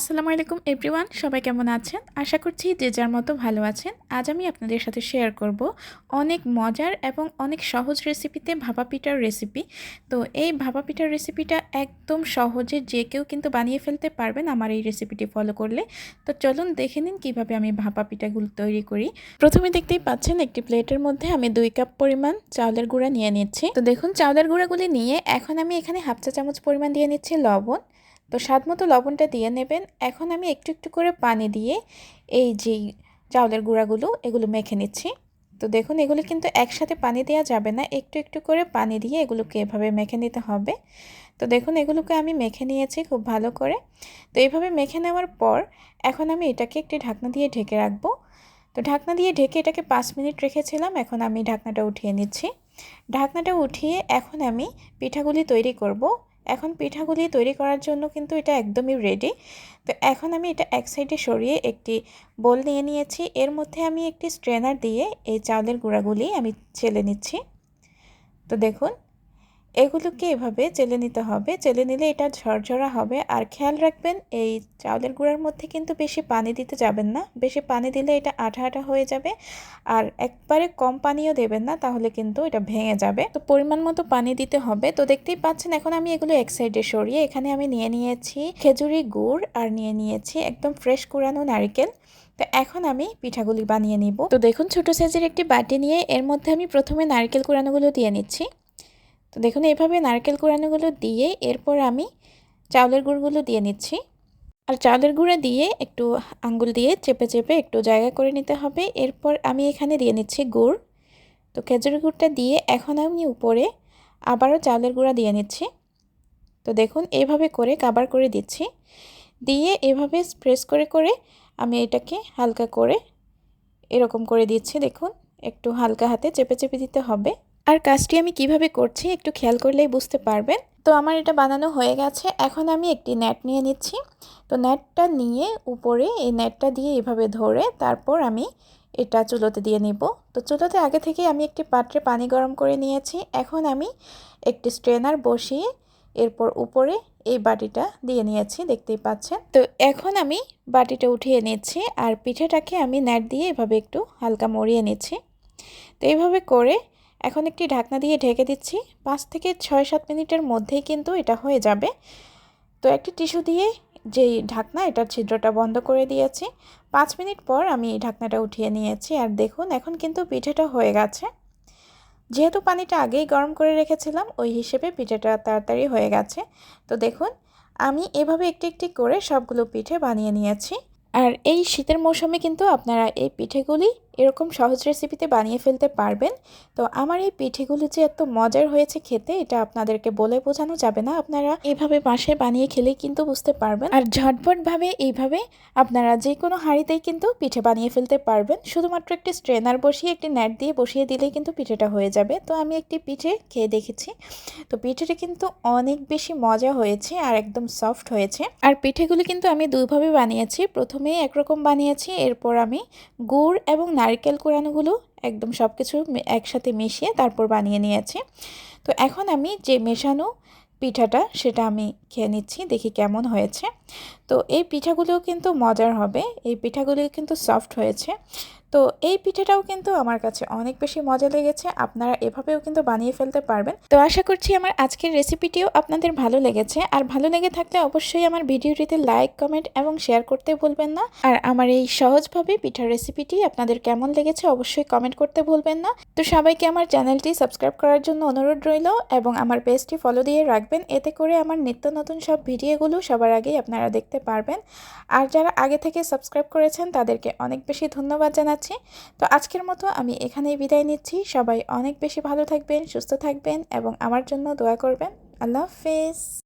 আসসালামু আলাইকুম এভরিওয়ান, সবাই কেমন আছেন? আশা করছি যে যার মতো ভালো আছেন। আজ আমি আপনাদের সাথে শেয়ার করব অনেক মজার এবং অনেক সহজ রেসিপিতে ভাপা পিঠার রেসিপি। তো এই ভাপা পিঠার রেসিপিটা একদম সহজে যে কেউ কিন্তু বানিয়ে ফেলতে পারবেন আমার এই রেসিপিটি ফলো করলে। তো চলুন দেখে নিন কীভাবে আমি ভাপা পিঠাগুলো তৈরি করি। প্রথমে দেখতেই পাচ্ছেন একটি প্লেটের মধ্যে আমি 2 কাপ পরিমাণ চাউলের গুঁড়া নিয়ে নিচ্ছি। তো দেখুন চাউলের গুঁড়াগুলি নিয়ে এখন আমি এখানে হাফ চা চামচ পরিমাণ দিয়ে নিচ্ছি লবণ। তো স্বাদ মতো লবণটা দিয়ে নেবেন। এখন আমি একটু একটু করে পানি দিয়ে এই যে চাউলের গুঁড়াগুলো এগুলো মেখে নিচ্ছি। তো দেখুন এগুলো কিন্তু একসাথে পানি দেওয়া যাবে না, একটু একটু করে পানি দিয়ে এগুলোকে এভাবে মেখে নিতে হবে। তো দেখুন এগুলোকে আমি মেখে নিয়েছি খুব ভালো করে। তো এইভাবে মেখে নেওয়ার পর এখন আমি এটাকে একটি ঢাকনা দিয়ে ঢেকে রাখবো। তো ঢাকনা দিয়ে ঢেকে এটাকে 5 মিনিট রেখেছিলাম। এখন আমি ঢাকনাটা উঠিয়ে নিচ্ছি। ঢাকনাটা উঠিয়ে এখন আমি পিঠাগুলি তৈরি করব। এখন পিঠাগুলি তৈরি করার জন্য কিন্তু এটা একদমই রেডি। তো এখন আমি এটা এক সাইডে সরিয়ে একটি বোল নিয়ে নিয়েছি। এর মধ্যে আমি একটি স্ট্রেনার দিয়ে এই চাউলের গুঁড়াগুলি আমি চেলে নিচ্ছি। তো দেখুন এগুলোকে এভাবে চেলে নিতে হবে। চেলে নিলে এটা ঝরঝরা হবে। আর খেয়াল রাখবেন এই চাউলের গুঁড়ার মধ্যে কিন্তু বেশি পানি দিতে যাবেন না। বেশি পানি দিলে এটা আঠা আঠা হয়ে যাবে। আর একবারে কম পানিও দেবেন না, তাহলে কিন্তু এটা ভেঙে যাবে। তো পরিমাণ মতো পানি দিতে হবে। তো দেখতেই পাচ্ছেন এখন আমি এগুলো এক সাইডে সরিয়ে এখানে আমি নিয়ে নিয়েছি খেজুরি গুড় আর নিয়ে নিয়েছি একদম ফ্রেশ কুড়ানো নারকেল। তো এখন আমি পিঠাগুলি বানিয়ে নিব। তো দেখুন ছোট সাইজের একটি বাটি নিয়ে এর মধ্যে আমি প্রথমে নারকেল কুড়ানোগুলো দিয়ে নিচ্ছি। তো দেখুন এইভাবে নারকেল কুড়ানোগুলো দিয়ে এরপর আমি চাউলের গুঁড়গুলো দিয়ে নিচ্ছি। আর চাউলের গুঁড়া দিয়ে একটু আঙ্গুল দিয়ে চেপে চেপে একটু জায়গা করে নিতে হবে। এরপর আমি এখানে দিয়ে নিচ্ছি গুড়। তো খেজুর গুড়টা দিয়ে এখন আমি উপরে আবারও চাউলের গুঁড়া দিয়ে নিচ্ছি। তো দেখুন এইভাবে করে কাবার করে দিচ্ছি। দিয়ে এভাবে প্রেস করে করে আমি এটাকে হালকা করে এরকম করে দিচ্ছি। দেখুন একটু হালকা হাতে চেপে চেপে দিতে হবে। আর কাজটি আমি কিভাবে করছি একটু খেয়াল করলেই বুঝতে পারবেন। তো আমার এটা বানানো হয়ে গেছে। এখন আমি একটি নেট নিয়ে নিচ্ছি। তো নেটটা নিয়ে উপরে এই নেটটা দিয়ে এভাবে ধরে তারপর আমি এটা চুলোতে দিয়ে নিব। তো চুলোতে আগে থেকে আমি একটি পাত্রে পানি গরম করে নিয়েছি। এখন আমি একটি স্ট্রেনার বসিয়ে এরপর উপরে এই বাটিটা দিয়ে নিয়েছি, দেখতেই পাচ্ছেন। তো এখন আমি বাটিটা উঠিয়ে নিচ্ছি আর পিঠাটাকে আমি নেট দিয়ে এভাবে একটু হালকা মরিয়ে নিচ্ছি। তো এইভাবে করে এখন একটি ঢাকনা দিয়ে ঢেকে দিচ্ছি। 5 থেকে 6-7 মিনিটের মধ্যেই কিন্তু এটা হয়ে যাবে। তো একটি টিস্যু দিয়ে যেই ঢাকনা এটার ছিদ্রটা বন্ধ করে দিয়েছি। 5 মিনিট পর আমি এই ঢাকনাটা উঠিয়ে নিয়েছি আর দেখুন এখন কিন্তু পিঠাটা হয়ে গেছে। যেহেতু পানিটা আগেই গরম করে রেখেছিলাম ওই হিসেবে পিঠাটা তাড়াতাড়ি হয়ে গেছে। তো দেখুন আমি এভাবে একটি একটি করে সবগুলো পিঠে বানিয়ে নিয়েছি। আর এই শীতের মৌসুমে কিন্তু আপনারা এই পিঠেগুলি এরকম সহজ রেসিপিতে বানিয়ে ফেলতে পারবেন। তো আমার এই পিঠেগুলি যে এত মজার হয়েছে খেতে এটা আপনাদেরকে বলে বোঝানো যাবে না। আপনারা এইভাবে বাসায় বানিয়ে খেলেই কিন্তু বুঝতে পারবেন। আর ঝটপটভাবে এইভাবে আপনারা যে কোনো হাঁড়িতেই কিন্তু পিঠে বানিয়ে ফেলতে পারবেন। শুধুমাত্র একটি স্ট্রেনার বসিয়ে একটি নেট দিয়ে বসিয়ে দিলেই কিন্তু পিঠেটা হয়ে যাবে। তো আমি একটি পিঠে খেয়ে দেখেছি। তো পিঠেটা কিন্তু অনেক বেশি মজা হয়েছে আর একদম সফট হয়েছে। আর পিঠেগুলি কিন্তু আমি দুইভাবে বানিয়েছি। প্রথমেই একরকম বানিয়েছি, এরপর আমি গুড় এবং নারকেল কোড়ানোগুলো একদম সব কিছু একসাথে মিশিয়ে তারপর বানিয়ে নিয়েছি। তো এখন আমি যে মেশানো পিঠাটা সেটা আমি খেয়ে নিচ্ছি, দেখি কেমন হয়েছে। তো এই পিঠাগুলোও কিন্তু মজার হবে, এই পিঠাগুলি কিন্তু সফট হয়েছে। তো এই পিঠাটাও কিন্তু আমার কাছে অনেক বেশি মজা লেগেছে। আপনারা এভাবেও কিন্তু বানিয়ে ফেলতে পারবেন। তো আশা করছি আমার আজকের রেসিপিটিও আপনাদের ভালো লেগেছে। আর ভালো লেগে থাকলে অবশ্যই আমার ভিডিওটিতে লাইক, কমেন্ট এবং শেয়ার করতে ভুলবেন না। আর আমার এই সহজভাবে পিঠার রেসিপিটি আপনাদের কেমন লেগেছে অবশ্যই কমেন্ট করতে ভুলবেন না। তো সবাইকে আমার চ্যানেলটি সাবস্ক্রাইব করার জন্য অনুরোধ রইল এবং আমার পেজটি ফলো দিয়ে রাখবেন। এতে করে আমার নিত্য নতুন সব ভিডিওগুলো সবার আগেই আপনারা দেখতে পারবেন। আর যারা আগে থেকে সাবস্ক্রাইব করেছেন তাদেরকে অনেক বেশি ধন্যবাদ জানাচ্ছি। তো আজকের মতো আমি এখানেই বিদায় নিচ্ছি। সবাই অনেক বেশি ভালো থাকবেন, সুস্থ থাকবেন এবং আমার জন্য দোয়া করবেন। আল্লাহ হাফেজ।